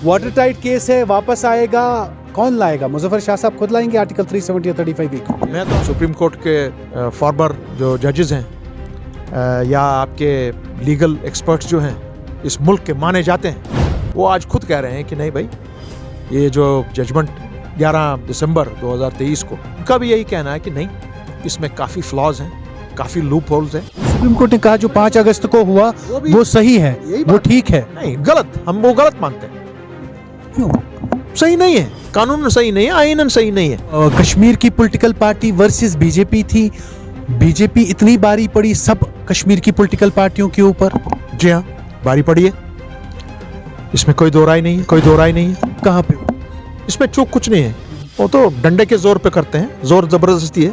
Water tight case है, वापस आएगा, कौन लाएगा? मुजफ्फर शाह साहब खुद लाएंगे आर्टिकल 370 और 35A को? मैं तो सुप्रीम कोर्ट के फॉर्मर जो जजेस हैं या आपके लीगल एक्सपर्ट्स जो हैं इस मुल्क के माने जाते हैं, वो आज खुद कह रहे हैं कि नहीं भाई, ये जो जजमेंट 11 दिसंबर 2023 को, उनका भी यही कहना है कि नहीं, इसमें काफ़ी फ्लॉज हैं, काफ़ी लूप होल्स हैं। सुप्रीम कोर्ट ने कहा जो 5 अगस्त को हुआ वो सही है, वो ठीक है। नहीं, गलत, हम वो गलत मानते हैं। क्यों? सही नहीं है, कानून सही नहीं है, आईनन सही नहीं है। कश्मीर की पॉलिटिकल पार्टी वर्सेस बीजेपी थी, बीजेपी इतनी बारी पड़ी सब कश्मीर की पॉलिटिकल पार्टियों के ऊपर। जी हाँ, बारी पड़ी है, इसमें कोई दो राय नहीं है, कोई दो राय नहीं है। कहाँ पे? इसमें चूक कुछ नहीं है, वो तो डंडे के जोर पे करते हैं, जोर जबरदस्ती है।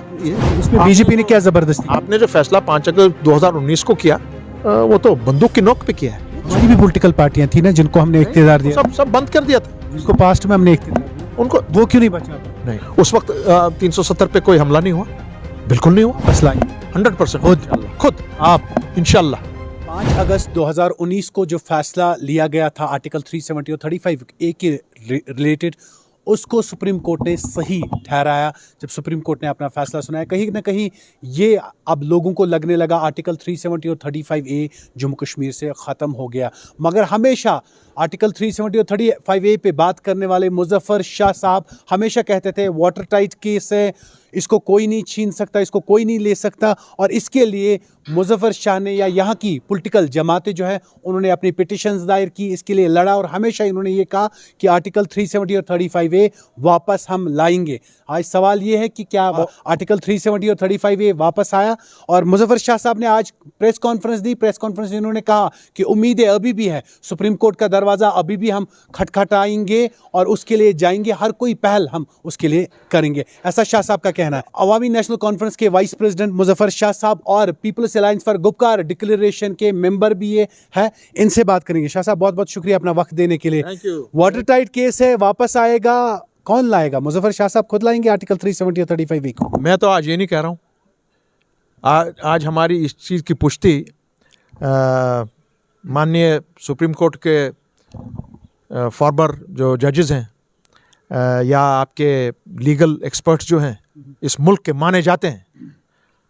इसमें बीजेपी ने क्या जबरदस्ती? आपने जो फैसला 5 अगस्त 2019 को किया, वो तो बंदूक की नोक पे किया है। उसकी भी पॉलिटिकल पार्टियां थी ना जिनको हमने इख्तियार दिया, सब बंद कर दिया था, जिसको पास्ट में हमने इख्तियार, उनको वो क्यों नहीं बचा? नहीं, उस वक्त 370 पे कोई हमला नहीं हुआ, बिल्कुल नहीं हुआ। मसला 100% खुद आप इंशाल्लाह। 5 अगस्त 2019 को जो फैसला लिया गया था आर्टिकल 370 और 35A के रिलेटेड, उसको सुप्रीम कोर्ट ने सही ठहराया। जब सुप्रीम कोर्ट ने अपना फैसला सुनाया, कहीं ना कहीं ये अब लोगों को लगने लगा आर्टिकल 370 और 35A जम्मू कश्मीर से ख़त्म हो गया। मगर हमेशा आर्टिकल 370 और 35A पे बात करने वाले मुजफ्फर शाह साहब हमेशा कहते थे वाटर टाइट केस है, इसको कोई नहीं छीन सकता, इसको कोई नहीं ले सकता। और इसके लिए मुजफ्फर शाह ने या यहाँ की पॉलिटिकल जमातें जो है उन्होंने अपनी पिटिशंस दायर की, इसके लिए लड़ा और हमेशा इन्होंने ये कहा कि आर्टिकल 370 और 35A वापस हम लाएंगे। आज सवाल ये है कि क्या आर्टिकल 370 और 35A वापस आया? और मुजफ्फर शाह साहब ने आज प्रेस कॉन्फ्रेंस दी। प्रेस कॉन्फ्रेंस में उन्होंने कहा कि उम्मीदें अभी भी है, सुप्रीम कोर्ट का दरवाज़ा अभी भी हम खटखटाएंगे और उसके लिए जाएंगे, हर कोई पहल हम उसके लिए करेंगे, ऐसा शाह साहब का कहना है। अवामी नेशनल कॉन्फ्रेंस के वाइस प्रेसिडेंट मुजफ्फर शाह साहब और peoples alliance for Gupkar declaration के मेंबर भी ये है, इनसे बात करेंगे। शाह साहब बहुत बहुत शुक्रिया अपना वक्त देने के लिए। वाटर टाइट केस है, वापस आएगा, कौन लाएगा? मुजफ्फर शाह साहब खुद लाएंगे आर्टिकल 370 और 35A को? मैं तो आज ये नहीं कह रहा हूँ, आज हमारी इस चीज़ की पुष्टि माननीय सुप्रीम कोर्ट के फॉर्मर जो जजेस हैं या आपके लीगल एक्सपर्ट्स जो हैं इस मुल्क के माने जाते हैं,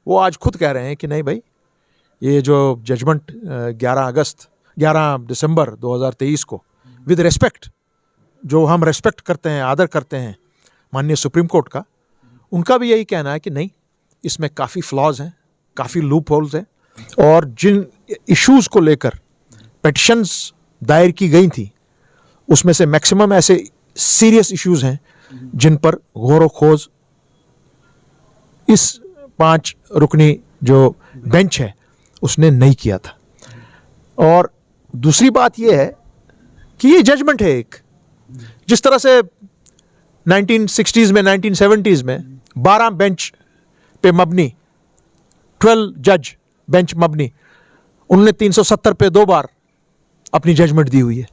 वो आज खुद कह रहे हैं कि नहीं भाई, ये जो जजमेंट 11 दिसंबर 2023 को विद रिस्पेक्ट, जो हम रेस्पेक्ट करते हैं, आदर करते हैं माननीय सुप्रीम कोर्ट का, उनका भी यही कहना है कि नहीं, इसमें काफ़ी फ्लॉज हैं, काफ़ी लूप होल्स हैं। और जिन इश्यूज़ को लेकर पिटिशंस दायर की गई थी उसमें से मैक्सिमम ऐसे सीरियस इश्यूज़ हैं जिन पर गौर व खोज इस 5 रुकनी जो बेंच है उसने नहीं किया था। और दूसरी बात यह है कि ये जजमेंट है एक, जिस तरह से 1960s में 1970s में 12 बेंच पे मबनी 12 जज बेंच मबनी, उन्होंने 370 पे 2 बार अपनी जजमेंट दी हुई है।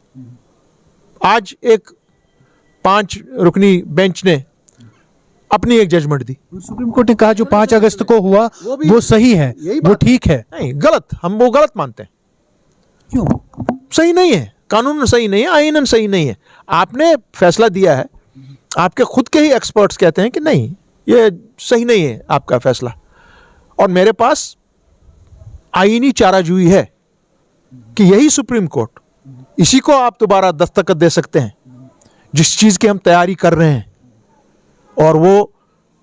आज एक 5 रुकनी बेंच ने अपनी एक जजमेंट दी। सुप्रीम कोर्ट ने कहा जो 5 अगस्त को हुआ वो सही है, वो ठीक है। नहीं, गलत, हम वो गलत मानते हैं। क्यों? सही नहीं है, कानून सही नहीं है, आईनन सही नहीं है। आपने फैसला दिया है, आपके खुद के ही एक्सपर्ट्स कहते हैं कि नहीं, ये सही नहीं है आपका फैसला। और मेरे पास आईनी चाराजोई है कि यही सुप्रीम कोर्ट, इसी को आप दोबारा दस्तखत दे सकते हैं जिस चीज़ की हम तैयारी कर रहे हैं। और वो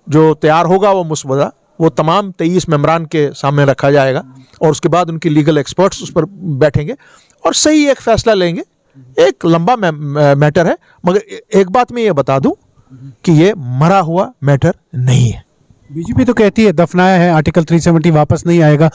जो तैयार होगा वो मुसवदा वो तमाम 23 मेंबरान के सामने रखा जाएगा और उसके बाद उनकी लीगल एक्सपर्ट्स उस पर बैठेंगे और सही एक फैसला लेंगे। एक लंबा मैटर है, मगर एक बात मैं ये बता दूं कि ये मरा हुआ मैटर नहीं है। बीजेपी तो कहती है दफनाया है, आर्टिकल 370 वापस नहीं आएगा।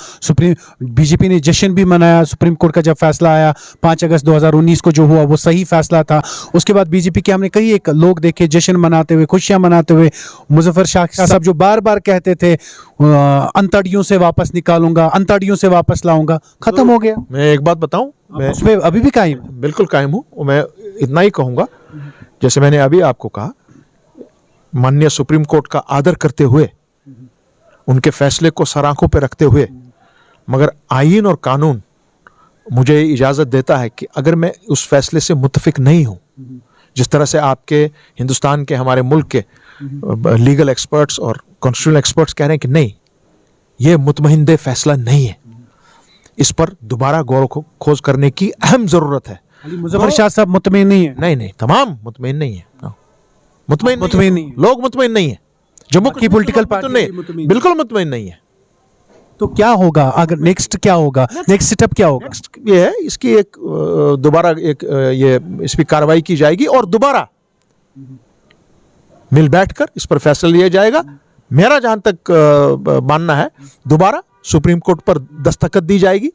बीजेपी ने जश्न भी मनाया सुप्रीम कोर्ट का जब फैसला आया 5 अगस्त 2019 को जो हुआ वो सही फैसला था। उसके बाद बीजेपी के हमने कई एक लोग देखे जश्न मनाते हुए, खुशियां मनाते हुए। मुजफ्फर शाह साहब जो बार बार कहते थे अंतड़ियों से वापस निकालूंगा, अंतड़ियों से वापस लाऊंगा, खत्म हो गया। मैं एक बात बताऊं, मैं उसमें अभी भी कायम, बिल्कुल कायम हूं। मैं इतना ही कहूंगा, जैसे मैंने अभी आपको कहा, माननीय सुप्रीम कोर्ट का आदर करते हुए, उनके फैसले को सर आंखों पर रखते हुए, मगर आईन और कानून मुझे इजाज़त देता है कि अगर मैं उस फैसले से मुत्तफिक नहीं हूँ, जिस तरह से आपके हिंदुस्तान के, हमारे मुल्क के लीगल एक्सपर्ट्स और कॉन्स्टिट्यूशनल एक्सपर्ट्स कह रहे हैं कि नहीं, ये मुतमईन फैसला नहीं है, इस पर दोबारा गौर खोज करने की अहम ज़रूरत है। मुजफ्फर शाह साहब मुतमईन नहीं है? नहीं, तमाम मुतमईन नहीं है, मुतमईन नहीं है। लोग मुतमईन नहीं है, जम्मू की पॉलिटिकल पार्टी नहीं, बिल्कुल मुतमईन नहीं है। तो क्या होगा अगर नेक्स्ट क्या होगा, नेक्स्ट स्टेप क्या होगा? नेक्स्ट ये है, इसकी एक दोबारा एक ये इस पर कार्रवाई की जाएगी और दोबारा मिल बैठकर इस पर फैसला लिया जाएगा। मेरा जहां तक मानना है, दोबारा सुप्रीम कोर्ट पर दस्तखत दी जाएगी।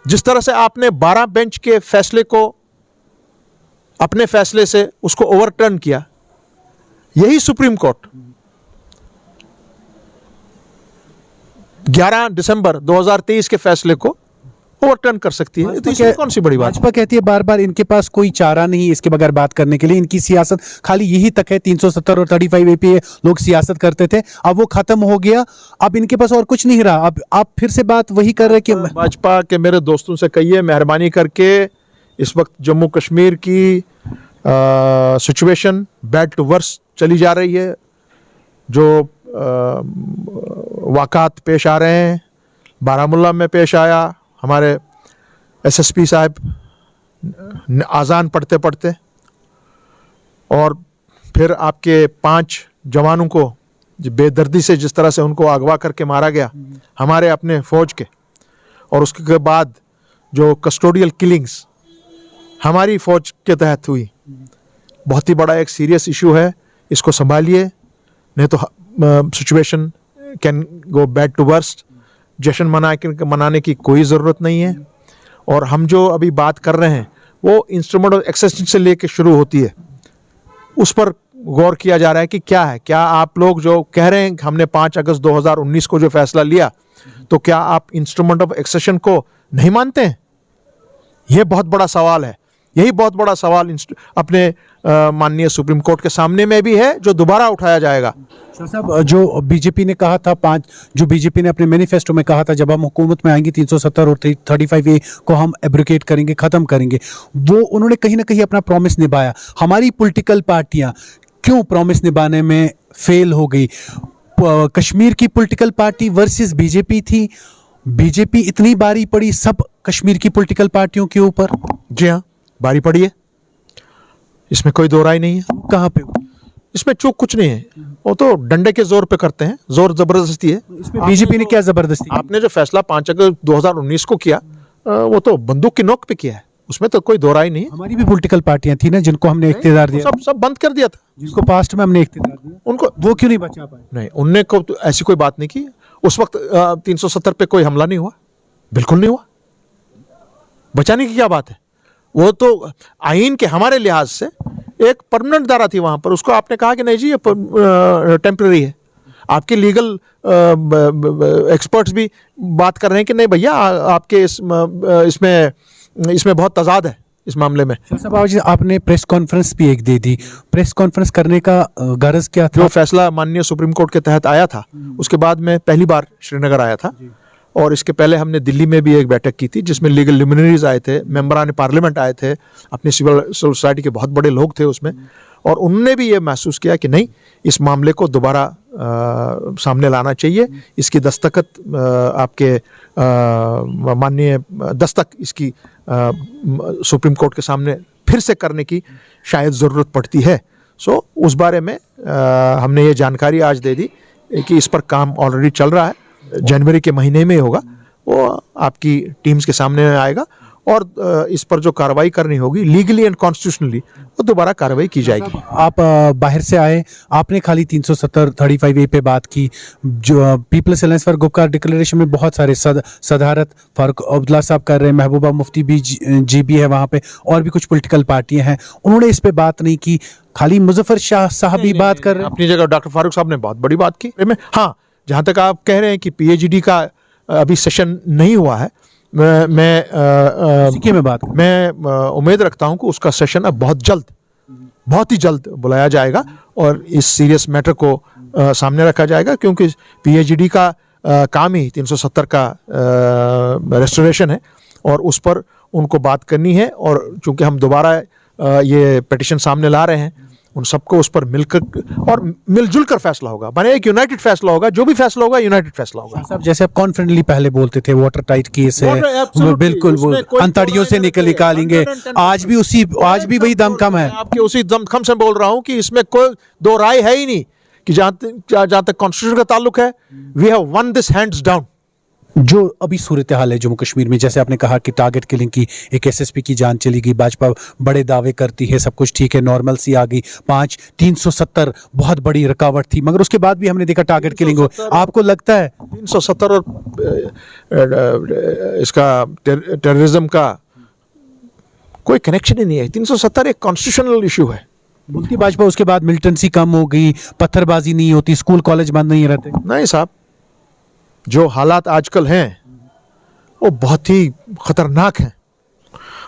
जिस तरह से आपने 12 बेंच के फैसले को अपने फैसले से उसको ओवरटर्न किया, यही सुप्रीम कोर्ट 11 दिसंबर 2023 के फैसले को ओवरटर्न कर सकती है। तो इसमें कौन सी बड़ी बात? भाजपा कहती है बार बार इनके पास कोई चारा नहीं इसके बगैर बात करने के लिए, इनकी सियासत खाली यही तक है। 370 और 35A पे लोग सियासत करते थे, अब वो खत्म हो गया, अब इनके पास और कुछ नहीं रहा। अब आप फिर से बात वही कर रहे कि भाजपा के मेरे दोस्तों से कहिए, मेहरबानी करके इस वक्त जम्मू कश्मीर की सिचुएशन बैड टू वर्स चली जा रही है। जो वाक़ात पेश आ रहे हैं, बारामूला में पेश आया, हमारे SSP साहब आज़ान पढ़ते पढ़ते, और फिर आपके 5 जवानों को बेदर्दी से जिस तरह से उनको अगवा करके मारा गया हमारे अपने फ़ौज के, और उसके बाद जो कस्टोडियल किलिंग्स हमारी फ़ौज के तहत हुई, बहुत ही बड़ा एक सीरियस इशू है। इसको संभालिए, नहीं तो situation can go bad to worst. जश्न मनाने की कोई ज़रूरत नहीं है। और हम जो अभी बात कर रहे हैं वो इंस्ट्रूमेंट ऑफ एक्सेशन से लेके शुरू होती है, उस पर गौर किया जा रहा है कि क्या है। क्या आप लोग जो कह रहे हैं कि हमने 5 अगस्त 2019 को जो फैसला लिया, तो क्या आप इंस्ट्रूमेंट ऑफ एक्सेशन को नहीं मानते हैं? यह बहुत बड़ा सवाल है। यही बहुत बड़ा सवाल अपने माननीय सुप्रीम कोर्ट के सामने में भी है, जो दोबारा उठाया जाएगा। शाह साहब, जो बीजेपी ने कहा था, जो बीजेपी ने अपने मैनिफेस्टो में कहा था, जब हम हुकूमत में आएंगे 370 और 35A को हम एब्रिकेट करेंगे, ख़त्म करेंगे, वो उन्होंने कहीं ना कहीं अपना प्रॉमिस निभाया। हमारी पॉलिटिकल पार्टियां क्यों प्रॉमिस निभाने में फेल हो गई? कश्मीर की पॉलिटिकल पार्टी वर्सेस बीजेपी थी, बीजेपी इतनी बारी पड़ी सब कश्मीर की पॉलिटिकल पार्टियों के ऊपर। जी हाँ, बारी पड़ी है, इसमें कोई दो राय नहीं है। कहाँ पे? इसमें चूक कुछ नहीं है, वो तो डंडे के जोर पे करते हैं, जोर जबरदस्ती है। इसमें बीजेपी ने क्या जबरदस्ती? आपने जो फैसला 5 अगस्त 2019 को किया, वो तो बंदूक की नोक पे किया है, उसमें तो कोई दो राय नहीं है। हमारी भी पॉलिटिकल पार्टियां थी ना जिनको हमने इख्तियार दिया, सब बंद कर दिया था, जिसको पास्ट में हमने इख्तियार दिया, उनको वो क्यों नहीं बचा पाए? नहीं, उनने को तो ऐसी कोई बात नहीं की। उस वक्त 370 पे कोई हमला नहीं हुआ, बिल्कुल नहीं हुआ। बचाने की क्या बात है? वो तो आईन के हमारे लिहाज से एक परमानेंट धारा थी वहां पर, उसको आपने कहा कि नहीं जी ये टेम्पररी है। आपके लीगल एक्सपर्ट्स भी बात कर रहे हैं कि नहीं भैया, आपके इसमें बहुत तजाद है इस मामले में। आपने प्रेस कॉन्फ्रेंस भी एक दे दी, प्रेस कॉन्फ्रेंस करने का गरज क्या था? जो फैसला माननीय सुप्रीम कोर्ट के तहत आया था, उसके बाद मैं पहली बार श्रीनगर आया था, और इसके पहले हमने दिल्ली में भी एक बैठक की थी जिसमें लीगल लुमिनरीज आए थे, मेंबरान पार्लियामेंट आए थे, अपनी सिविल सोसाइटी के बहुत बड़े लोग थे उसमें, और उन्होंने भी ये महसूस किया कि नहीं, इस मामले को दोबारा सामने लाना चाहिए। इसकी दस्तखत आपके माननीय दस्तक इसकी सुप्रीम कोर्ट के सामने फिर से करने की शायद ज़रूरत पड़ती है। सो उस बारे में हमने ये जानकारी आज दे दी कि इस पर काम ऑलरेडी चल रहा है, जनवरी के महीने में होगा, वो आपकी टीम्स के सामने आएगा, और इस पर जो कार्रवाई करनी होगी लीगली एंड कॉन्स्टिट्यूशनली, वो दोबारा कार्रवाई की जाएगी। आप बाहर से आए, आपने खाली 370 35A पे बात की, जो peoples alliance for Gupkar declaration में बहुत सारे सदारत फारूक अब्दुल्ला साहब कर रहे हैं, महबूबा मुफ्ती भी जी भी है वहाँ पे, और भी कुछ पॉलिटिकल पार्टियां हैं, उन्होंने इस पे बात नहीं की, खाली मुजफ्फर शाह साहब ही बात कर रहे हैं। अपनी जगह डॉक्टर फारूक साहब ने बहुत बड़ी बात की। हाँ, जहाँ तक आप कह रहे हैं कि PhD का अभी सेशन नहीं हुआ है, मैं उम्मीद रखता हूं कि उसका सेशन अब बहुत ही जल्द बुलाया जाएगा, और इस सीरियस मैटर को सामने रखा जाएगा, क्योंकि PhD का काम ही 370 का रेस्टोरेशन है, और उस पर उनको बात करनी है, और चूंकि हम दोबारा ये पिटिशन सामने ला रहे हैं, उन सबको उस पर मिलकर और मिलजुल कर फैसला होगा, बने एक यूनाइटेड फैसला होगा। जो भी फैसला होगा यूनाइटेड फैसला होगा। साहब जैसे आप कॉन्फिडेंटली पहले बोलते थे वाटर टाइट केस है, Absolutely, बिल्कुल वो उसमें कोई अंतड़ियों से निकालेंगे, 110% आज भी वही दमखम है। आपके उसी दमखम से बोल रहा हूं कि इसमें कोई दो राय है ही नहीं कि जहां तक कॉन्स्टिट्यूशन का ताल्लुक है, we have won this hands down. जो अभी सूरत हाल है जम्मू कश्मीर में, जैसे आपने कहा कि टारगेट किलिंग की एक एसएसपी की जान चली गई, भाजपा बड़े दावे करती है, सब कुछ ठीक है, नॉर्मल सी आ गई, 370 बहुत बड़ी रुकावट थी, मगर उसके बाद भी हमने देखा टारगेट किलिंग हो। आपको लगता है 370 और इसका टेररिज्म का कोई कनेक्शन ही नहीं है। 370 एक कॉन्स्टिट्यूशनल इशू है। बोलती भाजपा उसके बाद मिलिटेंसी कम हो गई, पत्थरबाजी नहीं होती, स्कूल कॉलेज बंद नहीं रहते। नहीं साहब, जो हालात आजकल हैं वो बहुत ही खतरनाक हैं,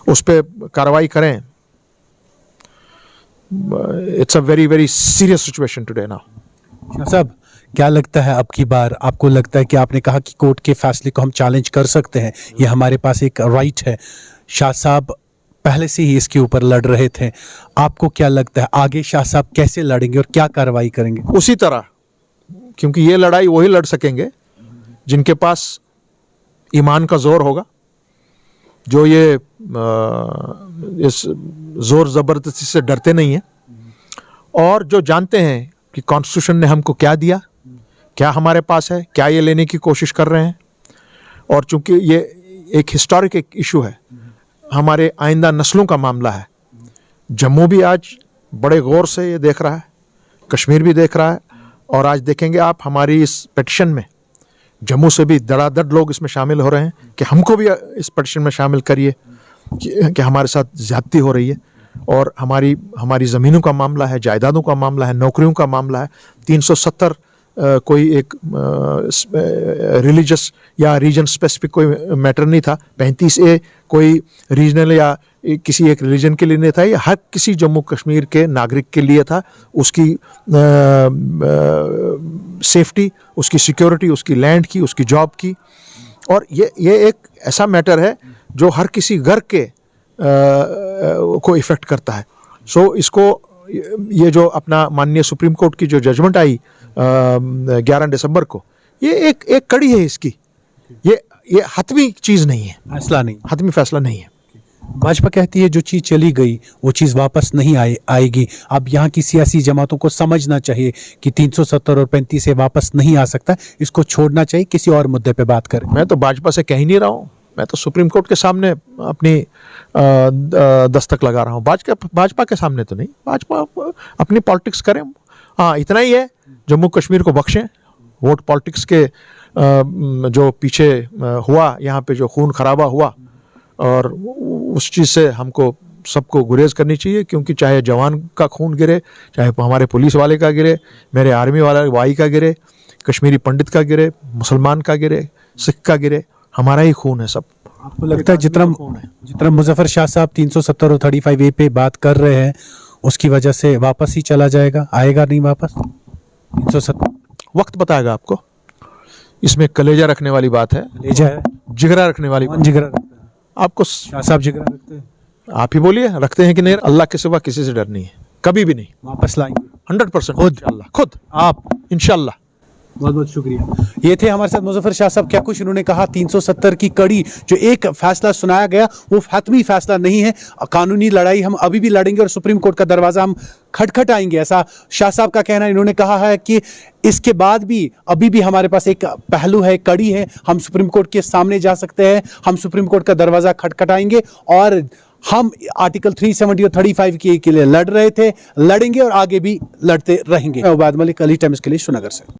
उस पर कार्रवाई करें। It's a very very serious situation today now. साहब क्या लगता है अब की बार, आपको लगता है कि आपने कहा कि कोर्ट के फैसले को हम चैलेंज कर सकते हैं, ये हमारे पास एक राइट है, शाह साहब पहले से ही इसके ऊपर लड़ रहे थे, आपको क्या लगता है आगे शाह साहब कैसे लड़ेंगे और क्या कार्रवाई करेंगे? उसी तरह, क्योंकि ये लड़ाई वही लड़ सकेंगे जिनके पास ईमान का जोर होगा, जो ये इस जोर ज़बरदस्ती से डरते नहीं हैं, और जो जानते हैं कि कॉन्स्टिट्यूशन ने हमको क्या दिया, क्या हमारे पास है, क्या ये लेने की कोशिश कर रहे हैं। और चूंकि ये एक हिस्टोरिक एक इशू है, हमारे आइंदा नस्लों का मामला है। जम्मू भी आज बड़े गौर से ये देख रहा है, कश्मीर भी देख रहा है, और आज देखेंगे आप हमारी इस पिटिशन में जम्मू से भी धड़ाधड़ लोग इसमें शामिल हो रहे हैं कि हमको भी इस पिटिशन में शामिल करिए कि हमारे साथ ज्यादती हो रही है। और हमारी ज़मीनों का मामला है, जायदादों का मामला है, नौकरियों का मामला है। 370 कोई एक रिलीजियस या रीजन स्पेसिफिक कोई मैटर नहीं था। 35A कोई रीजनल या किसी एक रिलीजन के लिए नहीं था, ये हर किसी जम्मू कश्मीर के नागरिक के लिए था। उसकी सेफ्टी, उसकी सिक्योरिटी, उसकी लैंड की, उसकी जॉब की। और ये एक ऐसा मैटर है जो हर किसी घर के को इफ़ेक्ट करता है। सो इसको, ये जो अपना माननीय सुप्रीम कोर्ट की जो जजमेंट आई 11 दिसंबर को, ये एक कड़ी है इसकी। ये हतमी चीज़ नहीं है, फैसला नहीं, हतमी फैसला नहीं है। भाजपा कहती है जो चीज़ चली गई वो चीज़ वापस नहीं आएगी। अब यहाँ की सियासी जमातों को समझना चाहिए कि 370 और 35 से वापस नहीं आ सकता, इसको छोड़ना चाहिए, किसी और मुद्दे पे बात करें। मैं तो भाजपा से कह ही नहीं रहा हूँ, मैं तो सुप्रीम कोर्ट के सामने अपनी दस्तक लगा रहा हूँ। भाजपा के सामने तो नहीं, भाजपा अपनी पॉलिटिक्स करें। हाँ, इतना ही है, जम्मू कश्मीर को बख्शें। वोट पॉलिटिक्स के जो पीछे हुआ, यहाँ पे जो खून खराबा हुआ, और उस चीज़ से हमको सबको गुरेज करनी चाहिए। क्योंकि चाहे जवान का खून गिरे, चाहे हमारे पुलिस वाले का गिरे, मेरे आर्मी वाले भाई का गिरे, कश्मीरी पंडित का गिरे, मुसलमान का गिरे, सिख का गिरे, हमारा ही खून है सब। आपको लगता है जितना मुजफ्फर शाह साहब 370 और 35A पे बात कर रहे हैं, उसकी वजह से वापस ही चला जाएगा, आएगा नहीं वापस 370? वक्त बताएगा आपको। इसमें कलेजा रखने वाली बात है, कलेजा है, जिगरा रखने वाली बात। जिगरा रखते हैं आपको शाह साहब, जिगरा रखते हैं, आप ही बोलिए, रखते हैं कि नहीं? अल्लाह के सिवा किसी से डर नहीं है, कभी भी नहीं। वापस लाएंगे 100% खुद, इंशाअल्लाह, खुद आप। इंशाअल्लाह। बहुत बहुत शुक्रिया। ये थे हमारे साथ मुजफ्फर शाह साहब। क्या कुछ उन्होंने कहा, 370 की कड़ी जो एक फैसला सुनाया गया वो हतमी फैसला नहीं है। कानूनी लड़ाई हम अभी भी लड़ेंगे और सुप्रीम कोर्ट का दरवाजा हम खटखटाएंगे, ऐसा शाह साहब का कहना है। इन्होंने कहा है कि इसके बाद भी अभी भी हमारे पास एक पहलू है, कड़ी है, हम सुप्रीम कोर्ट के सामने जा सकते हैं, हम सुप्रीम कोर्ट का दरवाजा खटखटाएंगे और हम आर्टिकल 370 और 35 के लिए लड़ रहे थे, लड़ेंगे और आगे भी लड़ते रहेंगे। उबाद मलिक, अली टाइम्स के लिए श्रीनगर से।